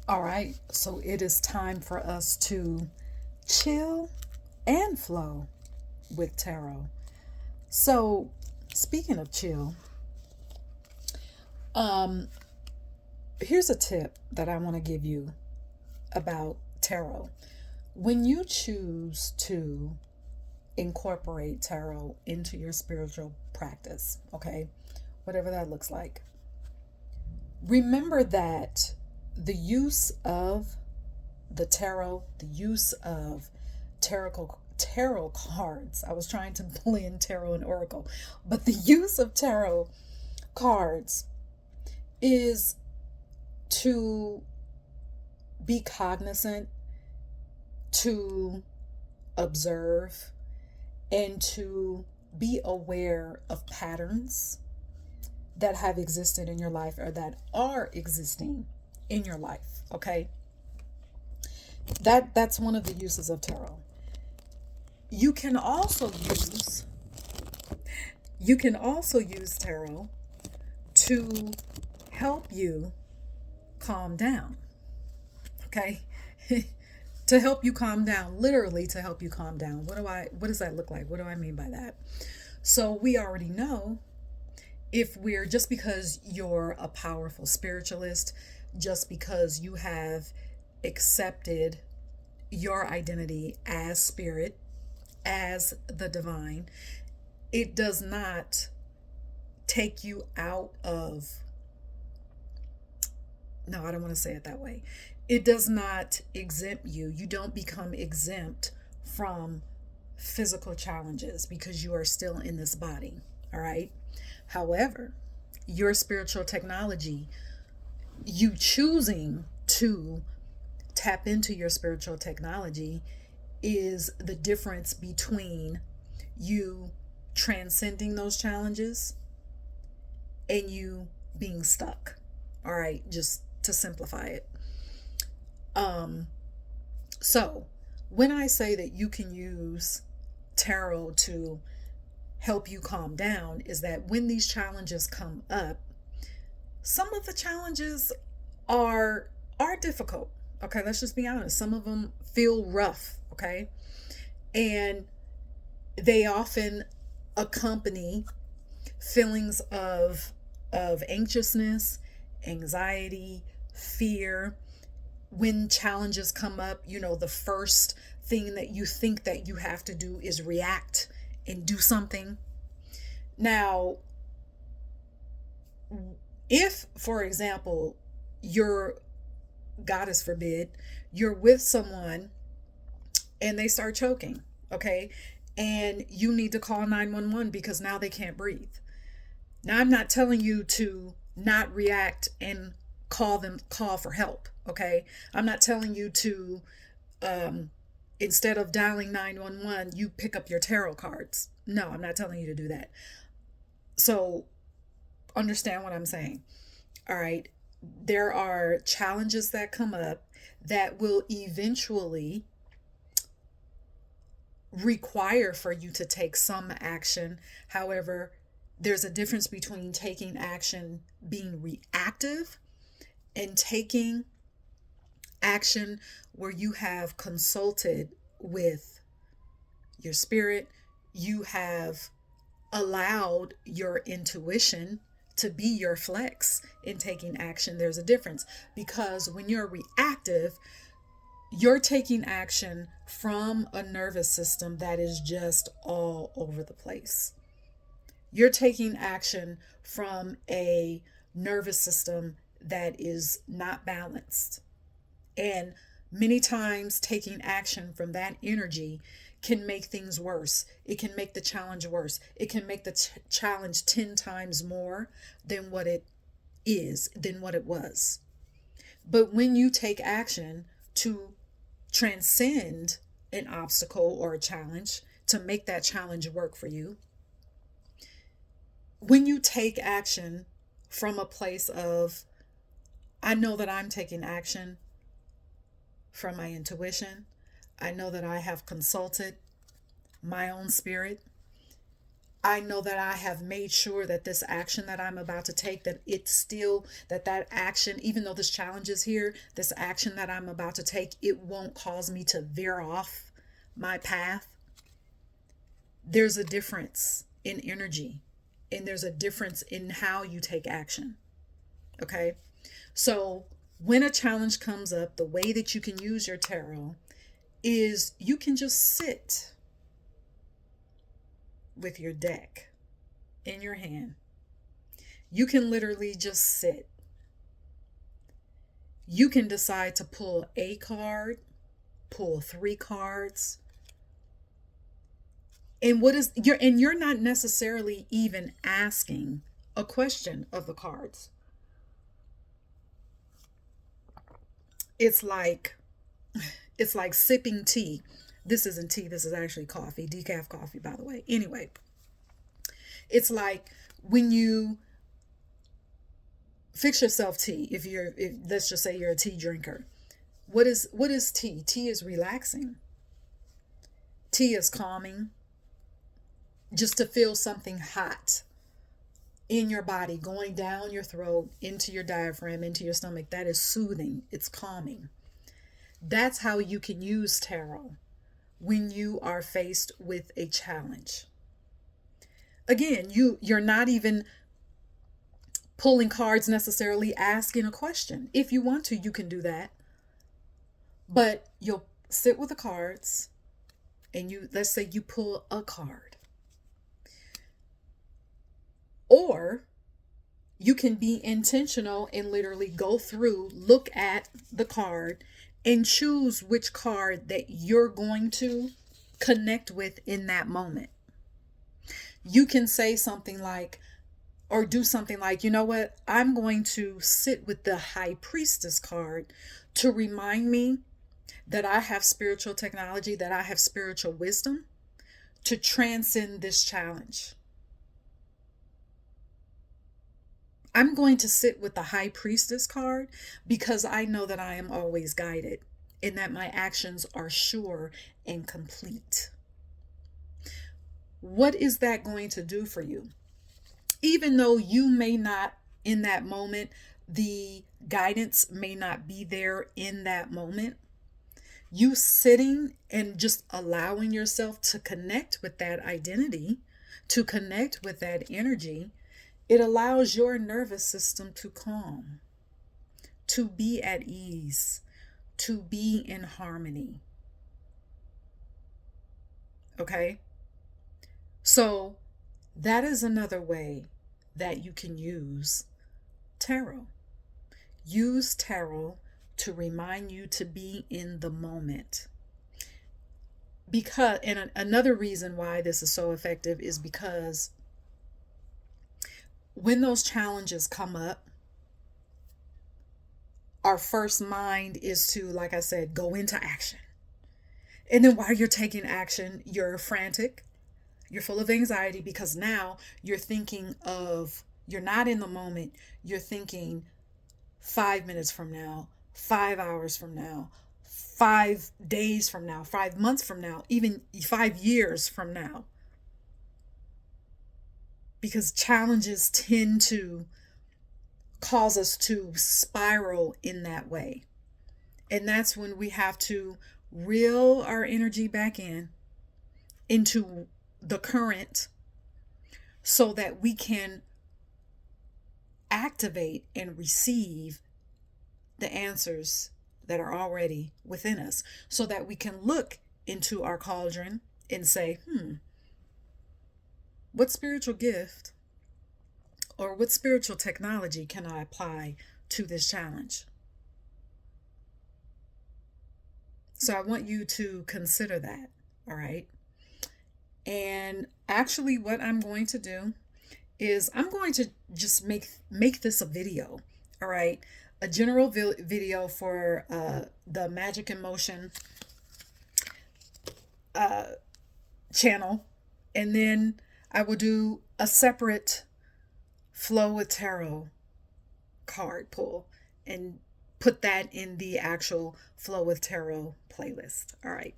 All right, so it is time for us to chill and flow with tarot. So, speaking of chill, um, here's a tip that I want to give you about tarot. When you choose to incorporate tarot into your spiritual practice, okay, whatever that looks like, remember that the use of the tarot, the use of tarot cards. I was trying to blend tarot and oracle, but the use of tarot cards is to be cognizant, to observe, and to be aware of patterns that have existed in your life or that are existing in your life. Okay, that's one of the uses of tarot. You can also use you can also use tarot to help you calm down. Okay, to help you calm down, literally to help you calm down. What does that look like? What do I mean by that? So we already know, if we're just because you're a powerful spiritualist, just because you have accepted your identity as spirit, as the divine, it does not take you out of, no, I don't want to say it that way. It does not exempt you. You don't become exempt from physical challenges because you are still in this body. All right. However, your spiritual technology, you choosing to tap into your spiritual technology, is the difference between you transcending those challenges and you being stuck. All right, just to simplify it. Um, so when I say that you can use tarot to help you calm down, is that when these challenges come up, some of the challenges are are difficult. Okay, let's just be honest. Some of them feel rough, okay? And they often accompany feelings of anxiousness, anxiety, fear. When challenges come up, the first thing that you think that you have to do is react and do something. Now, if, for example, you're, goddess forbid, you're with someone and they start choking, okay? And you need to call 911 because now they can't breathe. Now, I'm not telling you to not react and call for help, okay? I'm not telling you to, um, instead of dialing 911, you pick up your tarot cards. No, I'm not telling you to do that. So, understand what I'm saying. All right. There are challenges that come up that will eventually require for you to take some action. However, there's a difference between taking action, being reactive, and taking action where you have consulted with your spirit, you have allowed your intuition to be your flex in taking action. There's a difference, because when you're reactive, you're taking action from a nervous system that is just all over the place. You're taking action from a nervous system that is not balanced. And many times, taking action from that energy can make things worse. It can make the challenge worse. It can make the challenge 10 times more than what it than what it was. But when you take action to transcend an obstacle or a challenge, to make that challenge work for you, when you take action from a place of, I know that I'm taking action from my intuition, I know that I have consulted my own spirit, I know that I have made sure that this action that I'm about to take, that it's still, that action, even though this challenge is here, this action that I'm about to take, it won't cause me to veer off my path. There's a difference in energy, and there's a difference in how you take action. Okay. So when a challenge comes up, the way that you can use your tarot is you can just sit with your deck in your hand. You can literally just sit. You can decide to pull a card, pull 3 cards. And you're not necessarily even asking a question of the cards. It's like sipping tea. This isn't tea, this is actually coffee, decaf coffee, by the way. Anyway, it's like when you fix yourself tea, if let's just say you're a tea drinker. What is tea? Tea is relaxing. Tea is calming. Just to feel something hot in your body going down your throat, into your diaphragm, into your stomach, that is soothing. It's calming. That's how you can use tarot when you are faced with a challenge. Again, you're not even pulling cards necessarily, asking a question. If you want to, you can do that. But you'll sit with the cards and let's say you pull a card. Or you can be intentional and literally go through, look at the card, and choose which card that you're going to connect with in that moment. You can say something like, or do something like, you know what? I'm going to sit with the High Priestess card to remind me that I have spiritual technology, that I have spiritual wisdom to transcend this challenge. I'm going to sit with the High Priestess card because I know that I am always guided and that my actions are sure and complete. What is that going to do for you? Even though you may not, in that moment, the guidance may not be there in that moment, you sitting and just allowing yourself to connect with that identity, to connect with that energy, it allows your nervous system to calm, to be at ease, to be in harmony. Okay? So that is another way that you can use tarot. Use tarot to remind you to be in the moment. And another reason why this is so effective is because when those challenges come up, our first mind is to, like I said, go into action. And then while you're taking action, you're frantic, you're full of anxiety because now you're you're not in the moment, you're thinking 5 minutes from now, 5 hours from now, 5 days from now, 5 months from now, even 5 years from now. Because challenges tend to cause us to spiral in that way. And that's when we have to reel our energy back into the current so that we can activate and receive the answers that are already within us, so that we can look into our cauldron and say, what spiritual gift or what spiritual technology can I apply to this challenge? So I want you to consider that, all right? And actually what I'm going to do is I'm going to just make this a video, all right? A general video for the Magic in Motion channel. And then I will do a separate Flow with Tarot card pull and put that in the actual Flow with Tarot playlist. All right.